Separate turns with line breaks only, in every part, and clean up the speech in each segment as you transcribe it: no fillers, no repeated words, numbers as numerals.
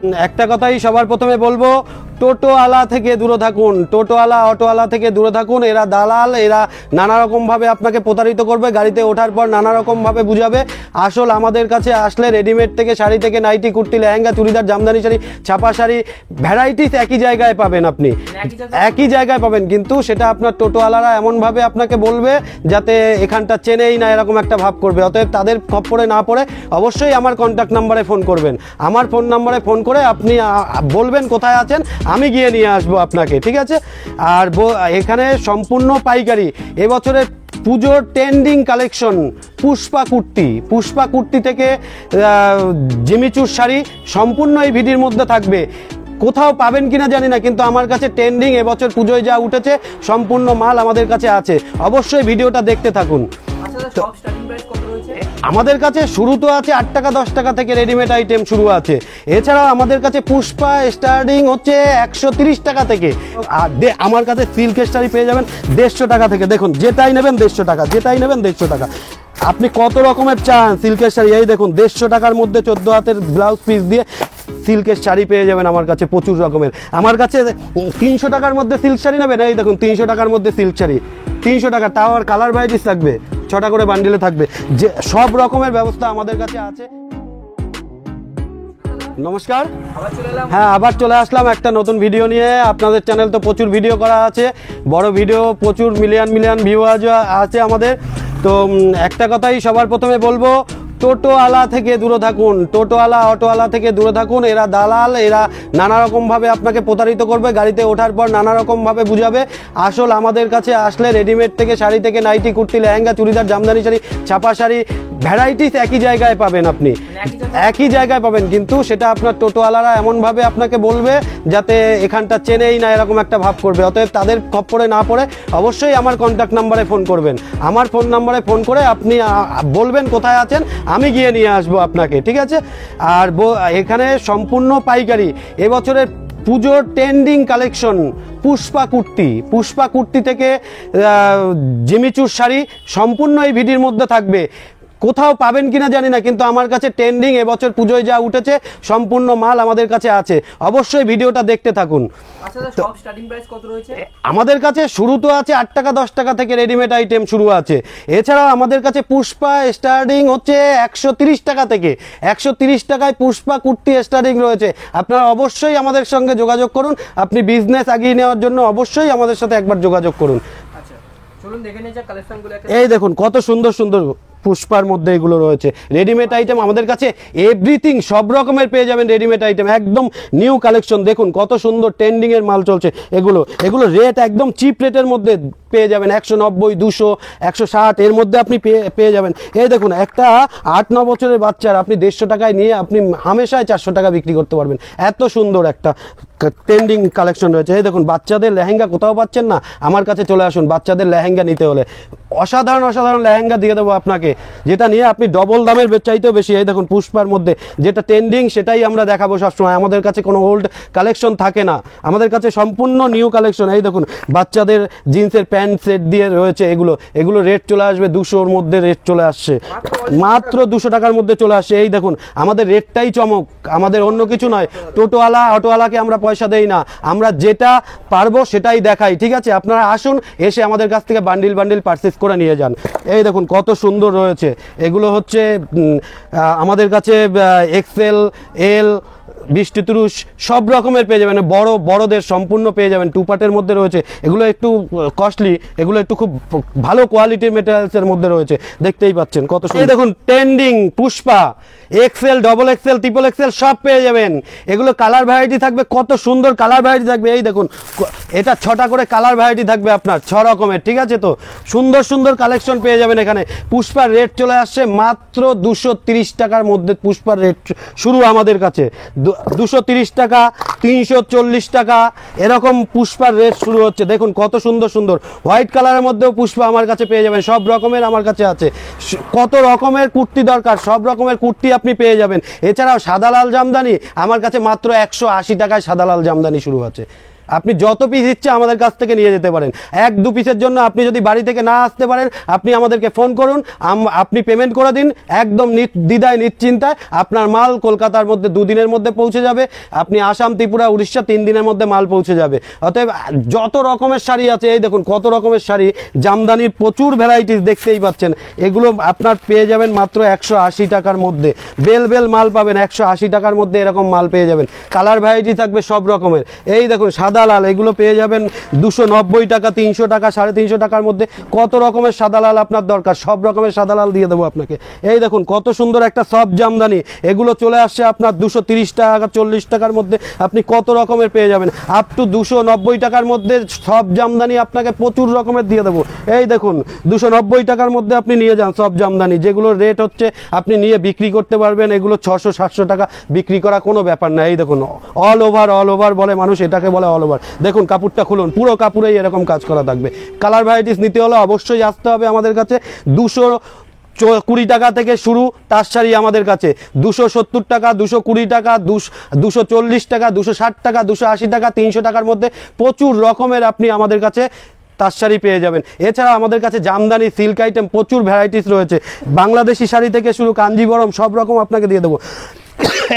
একটা কথাই সবার প্রথমে বলবো, টোটোওয়ালা থেকে দূরে থাকুন। টোটোওয়ালা অটোওয়ালা থেকে দূরে থাকুন। এরা দালাল, এরা নানা রকমভাবে আপনাকে প্রতারিত করবে, গাড়িতে ওঠার পর নানা রকমভাবে বুঝাবে। আসল আমাদের কাছে আসলে রেডিমেড থেকে শাড়ি থেকে নাইটি, কুর্তি, লেহেঙ্গা, চুড়িদার, জামদানি শাড়ি, ছাপা শাড়ি, ভ্যারাইটিস একই জায়গায় পাবেন। আপনি একই জায়গায় পাবেন, কিন্তু সেটা আপনার টোটোওয়ালারা এমনভাবে আপনাকে বলবে যাতে এখানটা চেনেই না, এরকম একটা ভাব করবে। অতএব তাদের খপ্পরে না পড়ে অবশ্যই আমার কন্ট্যাক্ট নাম্বারে ফোন করবেন। আমার ফোন নাম্বারে ফোন করে আপনি বলবেন কোথায় আছেন, আমি গিয়ে নিয়ে আসবো আপনাকে, ঠিক আছে? আর এখানে সম্পূর্ণ পাইকারি। এবছরের পুজোর ট্রেন্ডিং কালেকশন পুষ্পা কুর্তি থেকে জিমিচুর শাড়ি সম্পূর্ণ এই ভিডিওর মধ্যে থাকবে। কোথাও পাবেন কিনা জানি না, কিন্তু আমার কাছে ট্রেন্ডিং এবছর পুজোয় যা উঠেছে সম্পূর্ণ মাল আমাদের কাছে আছে। অবশ্যই ভিডিওটা দেখতে থাকুন। আমাদের কাছে শুরু তো আছে 8 টাকা 10 টাকা থেকে রেডিমেড আইটেম শুরু আছে। এছাড়াও আমাদের কাছে পুষ্পা স্টার্টিং হচ্ছে 130 টাকা থেকে। আর আমার কাছে সিল্কের শাড়ি পেয়ে যাবেন 150 টাকা থেকে। দেখুন, যেটাই নেবেন 150 টাকা, যেটাই নেবেন 150 টাকা। আপনি কত রকমের চান সিল্কের শাড়ি, এই দেখুন 150 টাকার মধ্যে 14 হাতের ব্লাউজ পিস দিয়ে সিল্কের শাড়ি পেয়ে যাবেন আমার কাছে প্রচুর রকমের। আমার কাছে 300 টাকার মধ্যে সিল্ক শাড়ি নেবেন, এই দেখুন 300 টাকার মধ্যে সিল্ক শাড়ি 300 টাকা, তাও আর কালার ভ্যারাইটিস থাকবে, 6টা করে বান্ডিলে থাকবে। যে সব রকমের ব্যবস্থা আমাদের কাছে আছে। নমস্কার, হ্যাঁ আবার চলে আসলাম একটা নতুন ভিডিও নিয়ে। আপনাদের চ্যানেল তো প্রচুর ভিডিও করা আছে, বড় ভিডিও, প্রচুর মিলিয়ন ভিউ আছে আমাদের। তো একটা কথাই সবার প্রথমে বলবো, টোটোওয়ালা থেকে দূরে থাকুন। টোটোওয়ালা অটোওয়ালা থেকে দূরে থাকুন। এরা দালাল, এরা নানা রকমভাবে আপনাকে প্রতারিত করবে, গাড়িতে ওঠার পর নানা রকমভাবে বুঝাবে। আসল আমাদের কাছে আসলে রেডিমেড থেকে শাড়ি থেকে নাইটি, কুর্তি, লেহেঙ্গা, চুড়িদার, জামদানি শাড়ি, ছাপা শাড়ি, ভ্যারাইটিস একই জায়গায় পাবেন। আপনি একই জায়গায় পাবেন, কিন্তু সেটা আপনার টোটোওয়ালারা এমনভাবে আপনাকে বলবে যাতে এখানটা চেনেই না, এরকম একটা ভাব করবে। অতএব তাদের খপ্পরে না পড়ে অবশ্যই আমার কন্ট্যাক্ট নাম্বারে ফোন করবেন। আমার ফোন নাম্বারে ফোন করে আপনি বলবেন কোথায় আছেন, আমি গিয়ে নিয়ে আসবো আপনাকে, ঠিক আছে? আর এখানে সম্পূর্ণ পাইকারি। এবছরের পুজোর ট্রেন্ডিং কালেকশন পুষ্পা কুর্তি থেকে জিমিচুর শাড়ি সম্পূর্ণ এই ভিডিওর মধ্যে থাকবে। কোথাও পাবেন কিনা জানি না, কিন্তু আমার কাছে ট্রেন্ডিং এবছর পুজোয় যা উঠেছে সম্পূর্ণ মাল আমাদের কাছে আছে। অবশ্যই ভিডিওটা দেখতে থাকুন। আমাদের কাছে শুরু তো আছে 8 টাকা 10 টাকা থেকে রেডিমেড আইটেম শুরু আছে। এছাড়াও আমাদের কাছে পুষ্পা স্টার্টিং হচ্ছে 130 টাকা থেকে। 130 টাকায় পুষ্পা কুর্তি স্টার্টিং রয়েছে। আপনারা অবশ্যই আমাদের সঙ্গে যোগাযোগ করুন। আপনি বিজনেস এগিয়ে নেওয়ার জন্য অবশ্যই আমাদের সাথে একবার যোগাযোগ করুন। এই দেখুন কত সুন্দর সুন্দর পুষ্পার মধ্যে এগুলো রয়েছে রেডিমেড আইটেম। আমাদের কাছে এভরিথিং সব রকমের পেয়ে যাবেন রেডিমেড আইটেম, একদম নিউ কালেকশন। দেখুন কত সুন্দর ট্রেন্ডিং এর মাল চলছে। এগুলো রেট একদম চিপ রেটের মধ্যে পেয়ে যাবেন। 190, 200, 160 এর মধ্যে আপনি পেয়ে যাবেন। এই দেখুন একটা 8-9 বছরের বাচ্চার আপনি 150 টাকায় নিয়ে আপনি হামেশায় 400 টাকা বিক্রি করতে পারবেন। এত সুন্দর একটা ট্রেন্ডিং কালেকশন রয়েছে। এই দেখুন বাচ্চাদের লেহেঙ্গা কোথাও পাচ্ছেন না, আমার কাছে চলে আসুন। বাচ্চাদের লেহেঙ্গা নিতে হলে অসাধারণ লেহেঙ্গা দিয়ে দেবো আপনাকে, যেটা নিয়ে আপনি ডবল দামের চাইতেও বেশি। এই দেখুন পুষ্পার মধ্যে যেটা ট্রেন্ডিং সেটাই আমরা দেখাবো সবসময়। আমাদের কাছে কোনো ওল্ড কালেকশন থাকে না, আমাদের কাছে সম্পূর্ণ নিউ কালেকশন। এই দেখুন বাচ্চাদের জিন্সের প্যান্ট সেট দিয়ে রয়েছে। এগুলো রেট চলে আসবে 200-র মধ্যে, রেট চলে আসছে মাত্র 200 টাকার মধ্যে চলে আসছে। এই দেখুন আমাদের রেটটাই চমক, আমাদের অন্য কিছু নয়। টোটোওয়ালা অটোওয়ালাকে আমরা পয়সা দেই না, আমরা যেটা পারবো সেটাই দেখাই, ঠিক আছে? আপনারা আসুন, এসে আমাদের কাছ থেকে বান্ডিল পারচেজ করে নিয়ে যান। এই দেখুন কত সুন্দর রয়েছে। এগুলো হচ্ছে আমাদের কাছে এক্সেল, এল, বৃষ্টিতুরুষ সব রকমের পেয়ে যাবেন। বড়দের সম্পূর্ণ পেয়ে যাবেন। 2 পার্টের মধ্যে রয়েছে। এগুলো একটু কস্টলি, এগুলো একটু খুব ভালো কোয়ালিটির মেটেরিয়ালসের মধ্যে রয়েছে। দেখতেই পাচ্ছেন কত সুন্দর। দেখুন trending Pushpa excel, double excel, triple excel সব পেয়ে যাবেন। এগুলো কালার ভ্যারাইটি থাকবে, কত সুন্দর কালার ভ্যারাইটি থাকবে। এই দেখুন এটা 6টা করে কালার ভ্যারাইটি থাকবে আপনার, 6 রকমের, ঠিক আছে? তো সুন্দর কালেকশন পেয়ে যাবেন এখানে। পুষ্পার রেট চলে আসছে মাত্র 230 টাকার মধ্যে। পুষ্পার রেট শুরু আমাদের কাছে 230 টাকা, 340 টাকা এরকম পুষ্পার রেট শুরু হচ্ছে। দেখুন কত সুন্দর হোয়াইট কালারের মধ্যেও পুষ্পা আমার কাছে পেয়ে যাবেন। সব রকমের আমার কাছে আছে। কত রকমের কুর্তি দরকার সব রকমের কুর্তি আপনি পেয়ে যাবেন। এছাড়াও সাদা লাল জামদানি আমার কাছে মাত্র 180 টাকায় সাদা লাল জামদানি শুরু আছে। আপনি যত পিস ইচ্ছে আমাদের কাছ থেকে নিয়ে যেতে পারেন। 1-2 পিসের জন্য আপনি যদি বাড়ি থেকে না আসতে পারেন, আপনি আমাদেরকে ফোন করুন, আপনি পেমেন্ট করে দিন, একদম দ্বিধায় নিশ্চিন্তায় আপনার মাল কলকাতার মধ্যে 2 দিনের মধ্যে পৌঁছে যাবে। আপনি আসাম, ত্রিপুরা, উড়িষ্যা 3 দিনের মধ্যে মাল পৌঁছে যাবে। অতএব যত রকমের শাড়ি আছে, এই দেখুন কত রকমের শাড়ি, জামদানির প্রচুর ভ্যারাইটিস দেখতেই পাচ্ছেন। এগুলো আপনার পেয়ে যাবেন মাত্র 180 টাকার মধ্যে। বেল বেল মাল পাবেন 180 টাকার মধ্যে, এরকম মাল পেয়ে যাবেন। কালার ভ্যারাইটি থাকবে সব রকমের। এই দেখুন সাদা লাল, এগুলো পেয়ে যাবেন 290 টাকা, 300 টাকা, 350 টাকার মধ্যে। কত রকমের সাদা লাল আপনার দরকার, সব রকমের সাদা লাল দিয়ে দেবো আপনাকে। এই দেখুন কত সুন্দর একটা সব জামদানি, এগুলো চলে আসছে আপনার 230 টাকা, 40 টাকার মধ্যে। আপনি কত রকমের পেয়ে যাবেন, আপ টু 290 টাকার মধ্যে সব জামদানি আপনাকে প্রচুর রকমের দিয়ে দেবো। এই দেখুন 290 টাকার মধ্যে আপনি নিয়ে যান সব জামদানি, যেগুলোর রেট হচ্ছে আপনি নিয়ে বিক্রি করতে পারবেন। এগুলো 600-700 টাকা বিক্রি করা কোনো ব্যাপার না। এই দেখুন অল ওভার বলে মানুষ, এটাকে বলে অল ওভার। দেখুন কাপড়টা খুলুন, পুরো কাপড়েই এরকম কাজ করা থাকবে। কালার ভ্যারাইটিস নিতে হলে অবশ্যই আসতে হবে আমাদের কাছে। 220 টাকা থেকে শুরু তার শাড়ি আমাদের কাছে, 270 টাকা, 220 টাকা, 240 টাকা, 260 টাকা, 280 টাকা, 300 টাকার মধ্যে প্রচুর রকমের আপনি আমাদের কাছে তার শাড়ি পেয়ে যাবেন। এছাড়া আমাদের কাছে জামদানি, সিল্ক আইটেম প্রচুর ভ্যারাইটিস রয়েছে। বাংলাদেশি শাড়ি থেকে শুরু কাঞ্জিবরম সব রকম আপনাকে দিয়ে দেবো।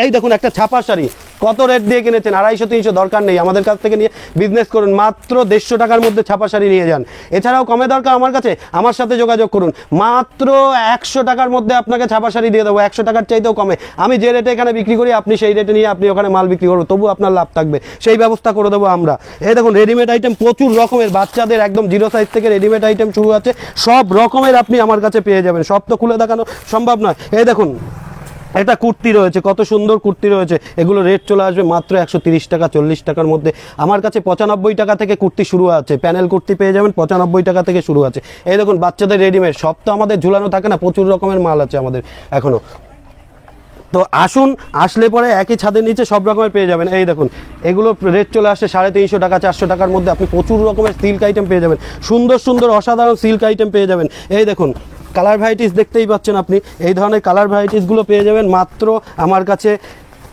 এই দেখুন একটা ছাপা শাড়ি, কত রেট দিয়ে কিনেছেন, 250-300, দরকার নেই, আমাদের কাছ থেকে নিয়ে বিজনেস করুন। মাত্র 150 টাকার মধ্যে ছাপা শাড়ি নিয়ে যান। এছাড়াও কমে দরকার আমার কাছে, আমার সাথে যোগাযোগ করুন। মাত্র 100 টাকার মধ্যে আপনাকে ছাপা শাড়ি দিয়ে দেবো, 100 টাকার চাইতেও কমে। আমি যে রেটে এখানে বিক্রি করি, আপনি সেই রেটে নিয়ে আপনি ওখানে মাল বিক্রি করবো, তবু আপনার লাভ থাকবে, সেই ব্যবস্থা করে দেবো আমরা। এই দেখুন রেডিমেড আইটেম প্রচুর রকমের, বাচ্চাদের একদম 0 সাইজ থেকে রেডিমেড আইটেম শুরু আছে, সব রকমের আপনি আমার কাছে পেয়ে যাবেন। সব তো খুলে দেখানো সম্ভব নয়। এই দেখুন এটা কুর্তি রয়েছে, কত সুন্দর কুর্তি রয়েছে। এগুলো রেট চলে আসবে মাত্র 130 টাকা, 40 টাকার মধ্যে। আমার কাছে 95 টাকা থেকে কুর্তি শুরু আছে, প্যানেল কুর্তি পেয়ে যাবেন 95 টাকা থেকে শুরু আছে। এই দেখুন বাচ্চাদের রেডিমেড, সব তো আমাদের ঝুলানো থাকে না, প্রচুর রকমের মাল আছে আমাদের এখনো। তো আসুন, আসলে পরে একই ছাদের নিচে সব রকমের পেয়ে যাবেন। এই দেখুন এগুলো রেট চলে আসছে 350 টাকা, 400 টাকার মধ্যে। আপনি প্রচুর রকমের সিল্ক আইটেম পেয়ে যাবেন, সুন্দর সুন্দর অসাধারণ সিল্ক আইটেম পেয়ে যাবেন। এই দেখুন কালার ভ্যারাইটিস দেখতেই পাচ্ছেন আপনি, এই ধরনের কালার ভ্যারাইটিসগুলো পেয়ে যাবেন মাত্র আমার কাছে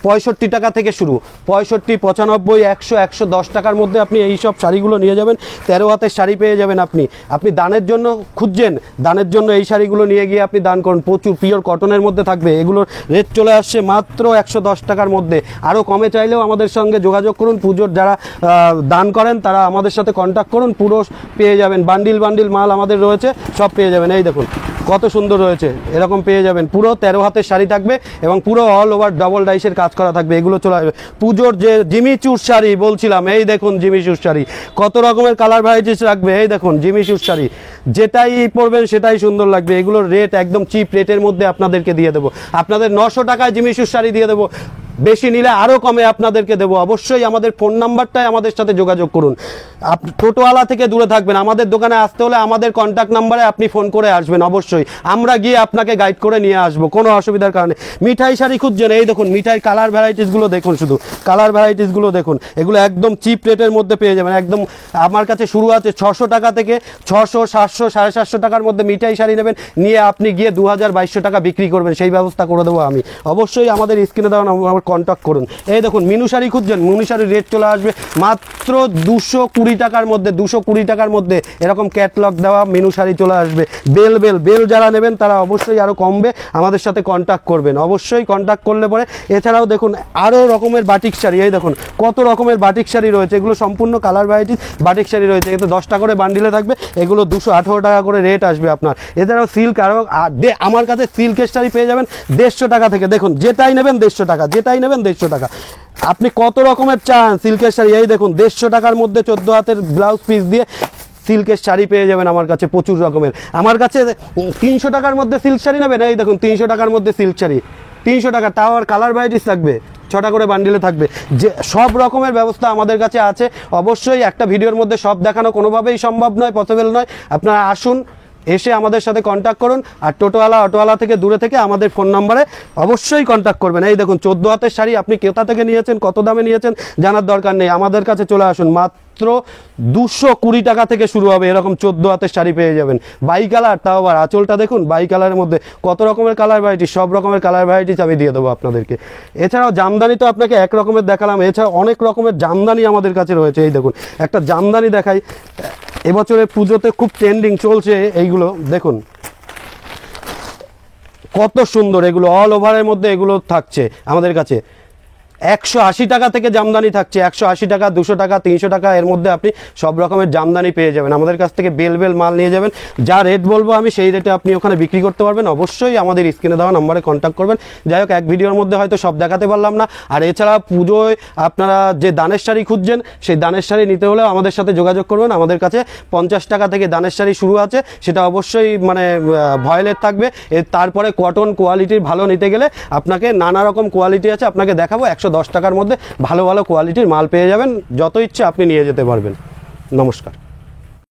65 টাকা থেকে শুরু। 65, 95, 100, 110 টাকার মধ্যে আপনি এই সব শাড়িগুলো নিয়ে যাবেন। 13 হাতের শাড়ি পেয়ে যাবেন আপনি দানের জন্য খুঁজছেন, দানের জন্য এই শাড়িগুলো নিয়ে গিয়ে আপনি দান করুন। প্রচুর পিওর কটনের মধ্যে থাকবে। এগুলোর রেট চলে আসছে মাত্র 110 টাকার মধ্যে। আরও কমে চাইলেও আমাদের সঙ্গে যোগাযোগ করুন। পুজোর যারা দান করেন তারা আমাদের সাথে কন্ট্যাক্ট করুন, পুরো পেয়ে যাবেন। বান্ডিল বান্ডিল মাল আমাদের রয়েছে, সব পেয়ে যাবেন। এই দেখুন কত সুন্দর রয়েছে, এরকম পেয়ে যাবেন। পুরো 13 হাতের শাড়ি থাকবে এবং পুরো অল ওভার ডবল ডাইসের কাজ করা থাকবে। এগুলো চলে আসবে পুজোর যে জিমিচুর শাড়ি বলছিলাম, এই দেখুন জিমিচুর শাড়ি, কত রকমের কালার ভ্যারাইটিস রাখবে। এই দেখুন জিমিচুর শাড়ি, যেটাই পরবেন সেটাই সুন্দর লাগবে। এগুলোর রেট একদম চিপ রেটের মধ্যে আপনাদেরকে দিয়ে দেবো। আপনাদের 900 টাকায় জিমিচুর শাড়ি দিয়ে দেবো, বেশি নিলে আরও কমে আপনাদেরকে দেবো। অবশ্যই আমাদের ফোন নাম্বারটাই আমাদের সাথে যোগাযোগ করুন। টোটোওয়ালা থেকে দূরে থাকবেন, আমাদের দোকানে আসতে হলে আমাদের কন্ট্যাক্ট নাম্বারে আপনি ফোন করে আসবেন। অবশ্যই আমরা গিয়ে আপনাকে গাইড করে নিয়ে আসবো, কোনো অসুবিধার কারণে। মিঠাই শাড়ি খুঁজছেন, এই দেখুন মিঠাই কালার ভ্যারাইটিসগুলো দেখুন, শুধু কালার ভ্যারাইটিসগুলো দেখুন। এগুলো একদম চিপ রেটের মধ্যে পেয়ে যাবেন। একদম আমার কাছে শুরু আছে 600 টাকা থেকে, 600, 700, 750 টাকার মধ্যে মিঠাই শাড়ি নেবেন, নিয়ে আপনি গিয়ে 2000-2200 টাকা বিক্রি করবেন, সেই ব্যবস্থা করে দেবো আমি। অবশ্যই আমাদের স্ক্রিনে দেওয়া কন্ট্যাক্ট করুন। এই দেখুন মিনু শাড়ি খুঁজছেন, মিনু শাড়ির রেট চলে আসবে মাত্র 220 টাকার মধ্যে। 220 টাকার মধ্যে এরকম ক্যাটলগ দেওয়া মিনু শাড়ি চলে আসবে। বেল যারা নেবেন তারা অবশ্যই আরও কমবে, আমাদের সাথে কন্ট্যাক্ট করবেন। অবশ্যই কন্ট্যাক্ট করলে পরে। এছাড়াও দেখুন আরও রকমের বাটিক শাড়ি, এই দেখুন কত রকমের বাটিক শাড়ি রয়েছে। এগুলো সম্পূর্ণ কালার ভ্যারাইটিস বাটিক শাড়ি রয়েছে। এতে 10 টাকা করে বান্ডিলে থাকবে, এগুলো 218 টাকা করে রেট আসবে আপনার। এছাড়াও সিল্ক, আরও আমার কাছে সিল্কের শাড়ি পেয়ে যাবেন 150 টাকা থেকে। দেখুন যেটাই নেবেন 150 টাকা, যেটাই নেবেন 150 টাকা। আপনি কত রকমের চান সিল্কের শাড়ি, এই দেখুন 150 টাকার মধ্যে 14 হাতের ব্লাউজ পিস দিয়ে সিল্কের শাড়ি পেয়ে যাবেন আমার কাছে প্রচুর রকমের। আমার কাছে 300 টাকার মধ্যে সিল্ক শাড়ি নেবেন, এই দেখুন 300 টাকার মধ্যে সিল্ক শাড়ি, 300 টাকা, তাও আর কালার ভ্যারাইটিস থাকবে, 6টা করে বান্ডিলে থাকবে। যে সব রকমের ব্যবস্থা আমাদের কাছে আছে। অবশ্যই একটা ভিডিওর মধ্যে সব দেখানো কোনোভাবেই সম্ভব নয়, পসিবল নয়। আপনারা আসুন, এসে আমাদের সাথে কন্ট্যাক্ট করুন। আর টোটোওয়ালা অটোওয়ালা থেকে দূরে থেকে আমাদের ফোন নাম্বারে অবশ্যই কন্ট্যাক্ট করবেন। এই দেখুন 14 হাতের শাড়ি, আপনি কোথা থেকে নিয়েছেন, কত দামে নিয়েছেন জানার দরকার নেই, আমাদের কাছে চলে আসুন। মাত্র মাত্র 220 টাকা থেকে শুরু হবে। এরকম 14 হাতের শাড়ি পেয়ে যাবেন বাই কালার, তাও আবার আঁচলটা দেখুন বাই কালারের মধ্যে কত রকমের কালার ভ্যারাইটি, সব রকমের কালার ভ্যারাইটিস আমি দিয়ে দেবো আপনাদেরকে। এছাড়াও জামদানি তো আপনাকে এক রকমের দেখালাম, এছাড়া অনেক রকমের জামদানি আমাদের কাছে রয়েছে। এই দেখুন একটা জামদানি দেখাই, এবছরে পুজোতে খুব ট্রেন্ডিং চলছে এইগুলো, দেখুন কত সুন্দর, এগুলো অল ওভারের মধ্যে এগুলো থাকছে আমাদের কাছে। 180 টাকা থেকে জামদানি থাকছে, 180 টাকা, 200 টাকা, 300 টাকা, এর মধ্যে আপনি সব রকমের জামদানি পেয়ে যাবেন। আমাদের কাছ থেকে বেল বেল মাল নিয়ে যাবেন, যা রেট বলবো আমি সেই রেটে আপনি ওখানে বিক্রি করতে পারবেন। অবশ্যই আমাদের স্ক্রিনে দেওয়া নম্বরে কন্ট্যাক্ট করবেন। যাই হোক, এক ভিডিওর মধ্যে হয়তো সব দেখাতে পারলাম না। আর এছাড়া পুজোয় আপনারা যে দানের শাড়ি খুঁজছেন, সেই দানের শাড়ি নিতে হলেও আমাদের সাথে যোগাযোগ করবেন। আমাদের কাছে 50 টাকা থেকে দানের শাড়ি শুরু আছে, সেটা অবশ্যই মানে ভয়েলের থাকবে। এর তারপরে কটন কোয়ালিটির ভালো নিতে গেলে আপনাকে নানা রকম কোয়ালিটি আছে, আপনাকে দেখাবো। 110 টাকার মধ্যে ভালো ভালো কোয়ালিটির মাল পেয়ে যাবেন, যত ইচ্ছে আপনি নিয়ে যেতে পারবেন। নমস্কার।